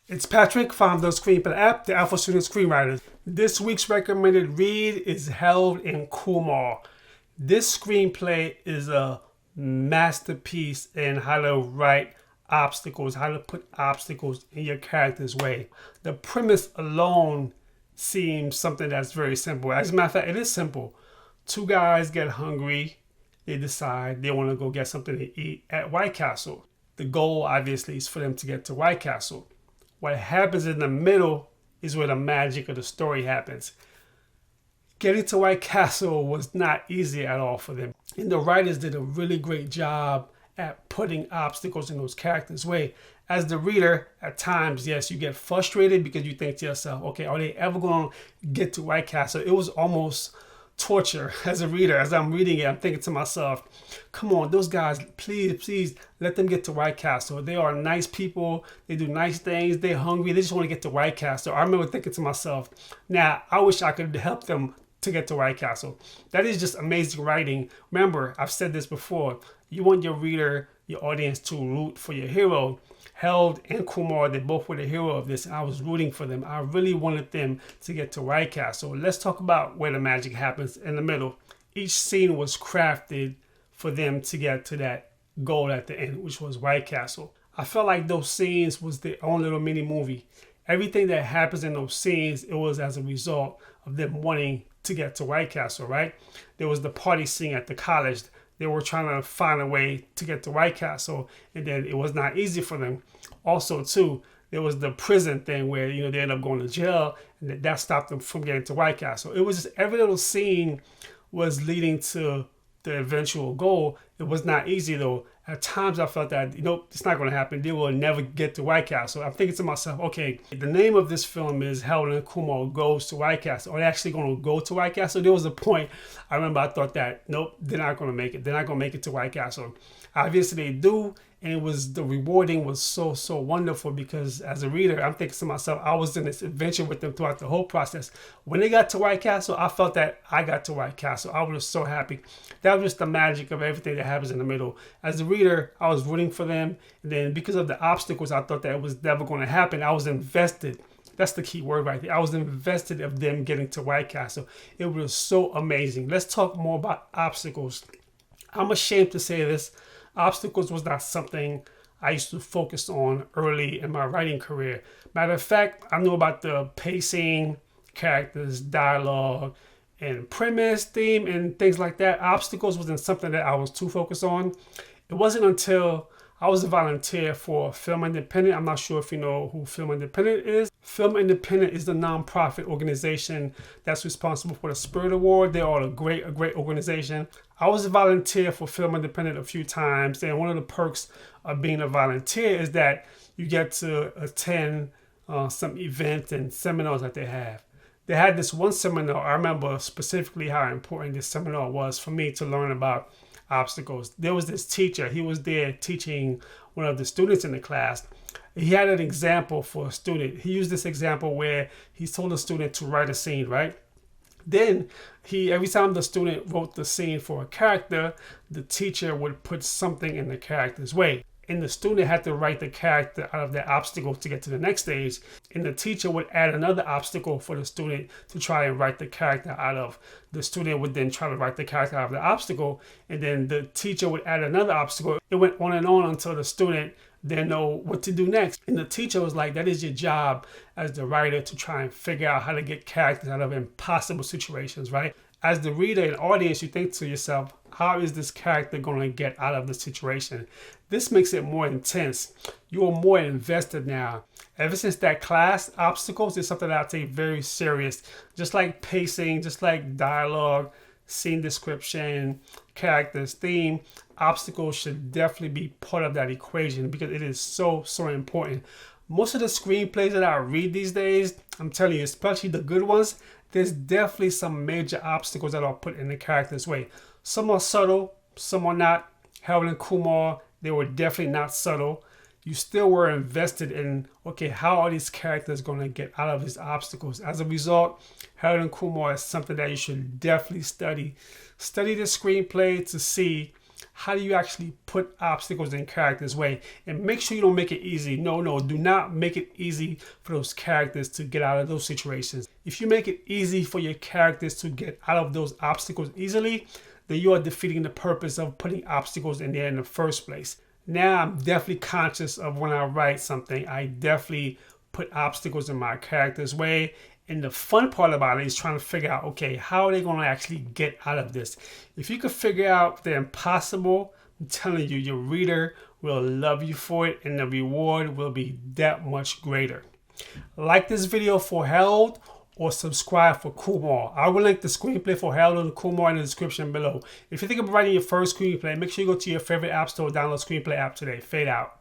It's Patrick, founder of Screenplay app, the Alpha Student Screenwriters. This week's recommended read is held in Kumar. This screenplay is a masterpiece in how to write obstacles, how to put obstacles in your character's way. The premise alone seems something that's very simple. As a matter of fact, it is simple. Two guys get hungry. They decide they want to go get something to eat at White Castle. The goal, obviously, is for them to get to White Castle. What happens in the middle is where the magic of the story happens. Getting to White Castle was not easy at all for them. And the writers did a really great job at putting obstacles in those characters' way. As the reader, at times, yes, you get frustrated because you think to yourself, okay, are they ever going to get to White Castle? It was almost torture as a reader. As I'm reading it, I'm thinking to myself, come on, those guys, please let them get to White Castle. They are nice people. They do nice things. They're hungry. They just want to get to White Castle. I remember thinking to myself, now I wish I could help them to get to White Castle. That is just amazing writing. Remember, I've said this before. You want your reader, your audience to root for your hero. Held and Kumar, they both were the hero of this. I was rooting for them. I really wanted them to get to White Castle. Let's talk about where the magic happens in the middle. Each scene was crafted for them to get to that goal at the end, which was White Castle. I felt like those scenes was their own little mini movie. Everything that happens in those scenes, it was as a result of them wanting to get to White Castle, right? There was the party scene at the college. They were trying to find a way to get to White Castle, and then it was not easy for them. Also, too, there was the prison thing where, they ended up going to jail, and that stopped them from getting to White Castle. It was just every little scene was leading to the eventual goal. It was not easy, though. At times, I felt that, it's not going to happen. They will never get to White Castle. I'm thinking to myself, okay, the name of this film is Harold and Kumar Goes to White Castle. Are they actually going to go to White Castle? There was a point, I remember I thought that, nope, they're not going to make it. They're not going to make it to White Castle. Obviously, they do. And the rewarding was so wonderful because as a reader, I'm thinking to myself, I was in this adventure with them throughout the whole process. When they got to White Castle, I felt that I got to White Castle. I was so happy. That was just the magic of everything that happens in the middle. As a reader, I was rooting for them. And then because of the obstacles, I thought that it was never going to happen. I was invested. That's the key word right there. I was invested of them getting to White Castle. It was so amazing. Let's talk more about obstacles. I'm ashamed to say this. Obstacles was not something I used to focus on early in my writing career. Matter of fact, I knew about the pacing, characters, dialogue, and premise, theme, and things like that. Obstacles wasn't something that I was too focused on. It wasn't until I was a volunteer for Film Independent. I'm not sure if you know who Film Independent is. Film Independent is the nonprofit organization that's responsible for the Spirit Award. They are a great organization. I was a volunteer for Film Independent a few times, and one of the perks of being a volunteer is that you get to attend some events and seminars that they have. They had this one seminar. I remember specifically how important this seminar was for me to learn about obstacles. There was this teacher. He was there teaching one of the students in the class. He had an example for a student. He used this example where he told a student to write a scene, right? Then every time the student wrote the scene for a character, the teacher would put something in the character's way. And the student had to write the character out of that obstacle to get to the next stage. And the teacher would add another obstacle for the student to try and write the character out of. The student would then try to write the character out of the obstacle. And then the teacher would add another obstacle. It went on and on until the student didn't know what to do next. And the teacher was like, that is your job as the writer to try and figure out how to get characters out of impossible situations, right? As the reader and audience, you think to yourself, how is this character going to get out of the situation? This makes it more intense. You are more invested now. Ever since that class, obstacles is something that I take very serious. Just like pacing, just like dialogue, scene description, characters, theme, obstacles should definitely be part of that equation because it is so important. Most of the screenplays that I read these days, I'm telling you, especially the good ones, there's definitely some major obstacles that are put in the character's way. Some are subtle, some are not. Harold and Kumar, they were definitely not subtle. You still were invested in, okay, how are these characters going to get out of these obstacles? As a result, Harold and Kumar is something that you should definitely study. Study the screenplay to see how do you actually put obstacles in characters' way? And make sure you don't make it easy. No, do not make it easy for those characters to get out of those situations. If you make it easy for your characters to get out of those obstacles easily, then you are defeating the purpose of putting obstacles in there in the first place. Now I'm definitely conscious of when I write something, I definitely put obstacles in my character's way. And the fun part about it is trying to figure out, okay, how are they going to actually get out of this? If you could figure out the impossible, I'm telling you, your reader will love you for it and the reward will be that much greater. Like this video for Harold or subscribe for Kumar. I will link the screenplay for Harold and Kumar in the description below. If you think of writing your first screenplay, make sure you go to your favorite app store, download Screenplay app today. Fade out.